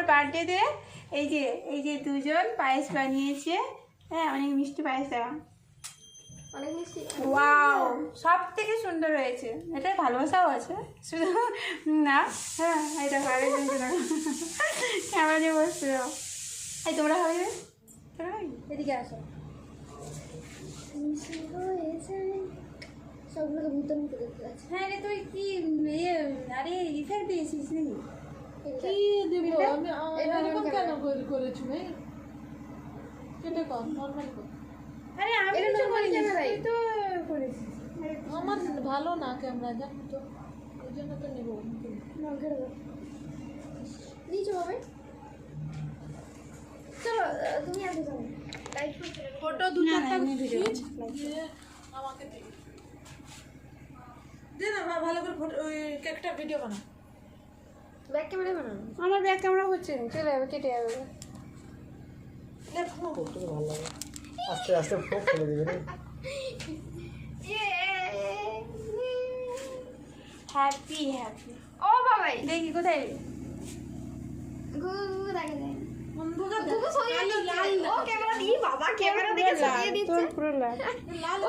আমার বার্থডেতে এই যে দুজন পায়েস বানিয়েছে। হ্যাঁ, অনেক মিষ্টি পায়েস দেওয়া, অনেক মিষ্টি। ওয়াও, সব থেকে সুন্দর হয়েছে। এটা ভালোবাসাও আছে শুধু না। হ্যাঁ, এটা ভালো কেমন যে বসছো। এই তোমরা হবে, তোমরা এদিকে আসো। সবগুলোকে ভূতের মতো দেখতে পাচ্ছি। হ্যাঁ রে, তুই কি আরে ইফেক্ট দিয়েছিস নাকি? কি দেব আমি এরকম কেন করেছি ভাই? কেটে কর, নরমাল কর। আরে আমি কিছু করিনি, তুই তো করেছিস। আমার ভালো না ক্যামেরা, জানো তো, ওই জন্য তো নেবো। নিচে হবে। চলো তুমি আগে যাও। লাইট ফটো দু চারটা খিচ দিয়ে আমাকে দে। দে না ভালো করে ফটো ওই কেকটা ভিডিও বানা। ব্যাক ক্যামেরা বানানো। আমার ব্যাক ক্যামেরা হচ্ছে না, চলে যাবে, কেটে যাবে। করতে ভালো লাগে, আস্তে আস্তে ফোক ফেলে দেবে রে। Happy happy. ও বাবাই দেখি কোথায় গুগু দেখে দেয়। বন্ধুরা গুগু সরিয়ে দিচ্ছে। ও ক্যামেরা দিয়ে বাবা ক্যামেরা দিকে সরিয়ে দিচ্ছে। তোর পুরো লাল।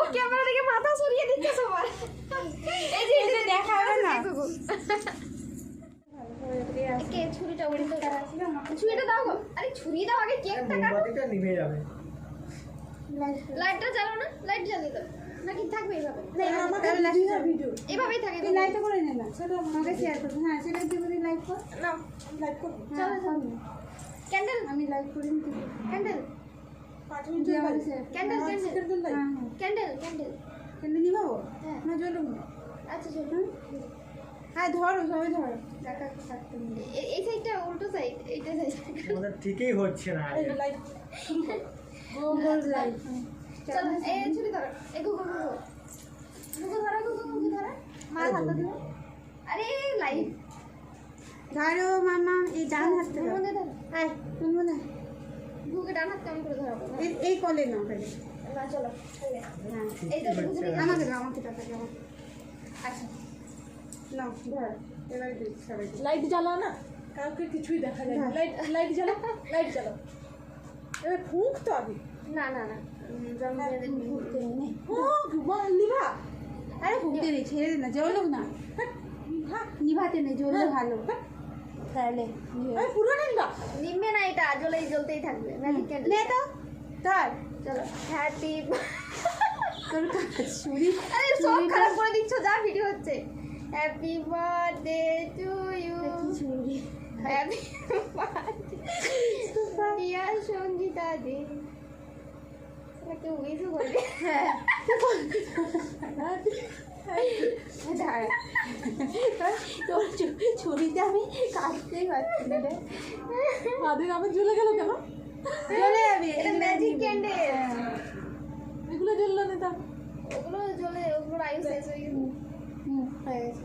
ও ক্যামেরা দিকে মাথা সরিয়ে দিচ্ছে সবার। এই যে এটা দেখা হবে না। গুগু কে ছুরিটা উল্টো ছুরিটা দাও গো। আরে ছুরি দাও আগে, কেকটা কাটো। মোমবাতিটা নিভে যাবে। লাইটটা জ্বালাও না, লাইট জ্বালিয়ে দাও নাকি থাকবে এইভাবে? আমাকে ভিডিও এভাবেই থাকে। তুই লাইটটা করে নে না, সেটা আমাকে শেয়ার করবি। হ্যাঁ, সেটা দিয়ে লাইট কর। নাও লাইক করব। চলো চলো, ক্যান্ডেল আমি লাইট করি নি। ক্যান্ডেল 5 তুই মিনিট আমাকে লাইক। শেয়ার ক্যান্ডেল ক্যান্ডেল হ্যাঁ হ্যাঁ, ক্যান্ডেল ক্যান্ডেল। কিন্তু নিভাবো হ্যাঁ। না, জ্বলুক না। আচ্ছা চলো। হ্যাঁ ধরো, সবাই ধরো। দেখা থাকতে নেই। এই সাইডটা উল্টো সাইড, এইটা সাইড। আমাদের ঠিকই হচ্ছে না। এই লাইক শুরু কর। গোল লাইট। চলো এই ছুরি ধরো। এই গুগু গুগু গুগু ধরো, গুগু ধরো। মার হাতটা দিও। আরে লাইট ধরো মামা, এই ডান হাতটা ধরো। মনে ধরো। আয়, তুমি মনে গুগুকে ডান হাত কেমন করে ধরো? এই কলে নাও তাহলে। না চলো। হ্যাঁ, এই তো গুগু আমাকে দাও, আমাকে দাও তাহলে। আচ্ছা নাও ধর, এবারে দিই সবাইকে। লাইট জ্বালাও না, কাউকে কিছুই দেখা যায় না। লাইট লাইট জ্বালাও, লাইট জ্বালাও। এবার ফুঁক তো আগে। না না না জন্মদিনের ঘুরতে নেই। ও লিভা আরে ঘুরতে নেই, ছেড়ে দে না, জ্বলুক না। নিভাতে নেই, জ্বললে ভালো। তাহলে এই পুরো নিন্দা। নিমবে না, এটা জ্বলতেই থাকবে। ম্যাজিক ক্যান্ডেল নে তো ধর। চলো। হ্যাপি তোর ছুরি। আরে সব খারাপ করে দিচ্ছ, যা ভিডিও হচ্ছে। Happy birthday to you. ছুরি। Happy birthday dear Sangeeta De. এটা কেউ উইশও করবে? হ্যাঁ দাঁড়া, তোর ছুরিতে আমি কাটতেই পারছি না রে। আদিন আবার জ্বলে গেল কেন? জ্বলে যাবে। এটা ম্যাজিক ক্যান্ডেল। এগুলো জ্বললো না তা। ওগুলো জ্বলে, ওগুলোর আয়ু শেষ হয়ে গেছে। হয়ে গেছে।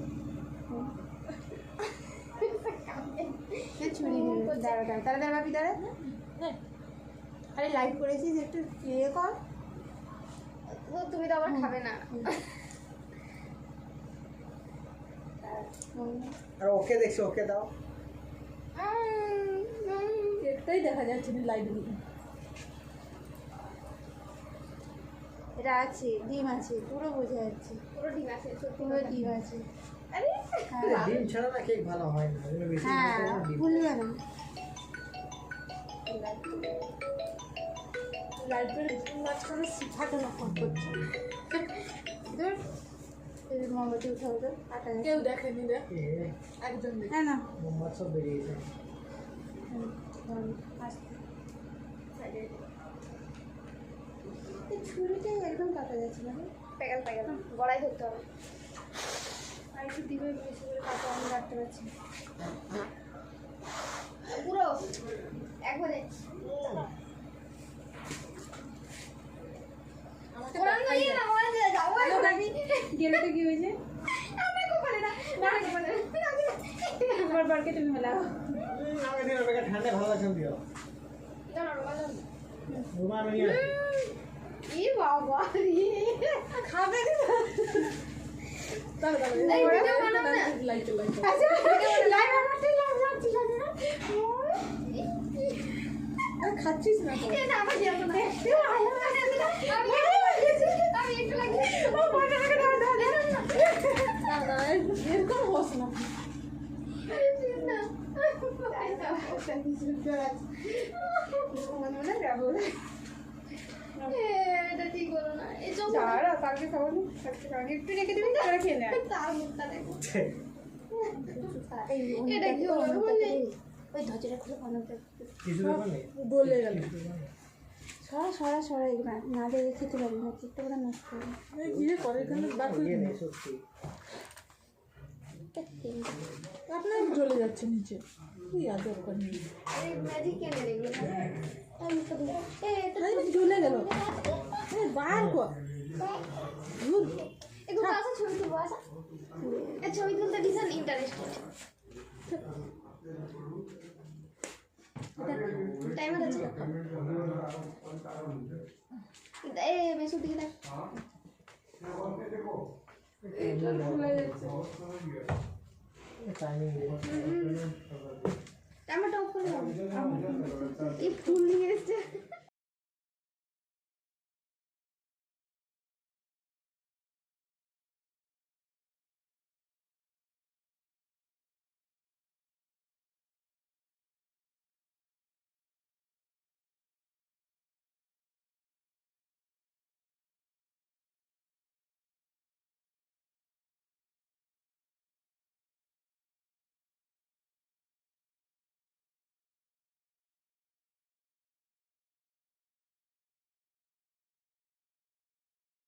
ছুরি নেবে, দাঁড়া দাঁড়া, তাড়াতাড়ি ভাবি দাঁড়া। নে, আরে লাইট করেছিস, একটু ইয়ে কর। ও তুমি তো আবার খাবে না। আর ওকে দেখছি, ওকে দাও। একটাই দেখা যাচ্ছে না লাইটগুলো। এটা আছে, ডিম আছে, পুরো বোঝা যাচ্ছে। পুরো ডিম আছে, সত্যি পুরো ডিম আছে। আরে হ্যাঁ ডিম ছাড়া না কেক ভালো হয় না, এগুলো বেশি হ্যাঁ, ডিম। ভুলবে না। লাইটের মাঝখানে থাকে না, ফোন করছে। ধর, এই মোমবাতি উঠাও তো, আটা আছে। কেউ দেখেনি রে, এ, একজন দেখে। হ্যাঁ না, মোমবাতি সব বেরিয়েছে। আস্তে। এই ছুরিটাই একদম কাটা যাচ্ছে না রে। প্যাকেল প্যাকেল গলায় ধরতে হবে। আর একটু দিবে বেশি করে কাটা, আমি রাখতে পারছি না। পুরো একবারে আমাকে ওরা নিয়ে না মনে যায় যাবো এখন আমি। গেলে তো কি হয়েছে? আমার কোপালে না, না কোপালে না। তোমার বারকে তুমি মেলাও। আমাকে দিন ওটাকে ঠান্ডা ভালো লাগছে দিও। রুমা আমি নিয়ে আসি। ই বাবা রে, খাবে না। দাঁড়া এই ভিডিও বানাও না। Light light. আচ্ছা, লাইভ আমারটাই লাভ যাচ্ছে না। খাচ্ছিস না তো? এ না আমার যেত না আমি একটু লাগিয়ে না না এরকম হোস না। না এটা ঠিক হলো না এই চোখ যারা কালকে খাবো না কালকে একটু রেখে দিবি তারা খেয়ে নেয় তার মুখটা দেখো এই এটা কি হলো বলে ওই ধজরা খুলে বানাতে কিছু ব্যাপার নেই বলে গেল সরা সরা সরা এগুলো না দিয়ে খেতে পারি না চিত্ত করে নষ্ট করে এই গিয়ে করে এখানে বাকি ইয়ে নেই সত্যি আপনার জ্বলে যাচ্ছে নিচে কি আদর করে এই ম্যাজিক কেনে দেখলো জ্বলে গেল বার কর ধুর। এগুলো আসা ছবি তুলবো আসা এই ছবি তুলতে ভীষণ ইন্টারেস্টেড টাইম আছে এ মেসু দিকে দেখ টাইমিং টাইমটা অফ করে দাও এই ফুল নিয়ে এসছে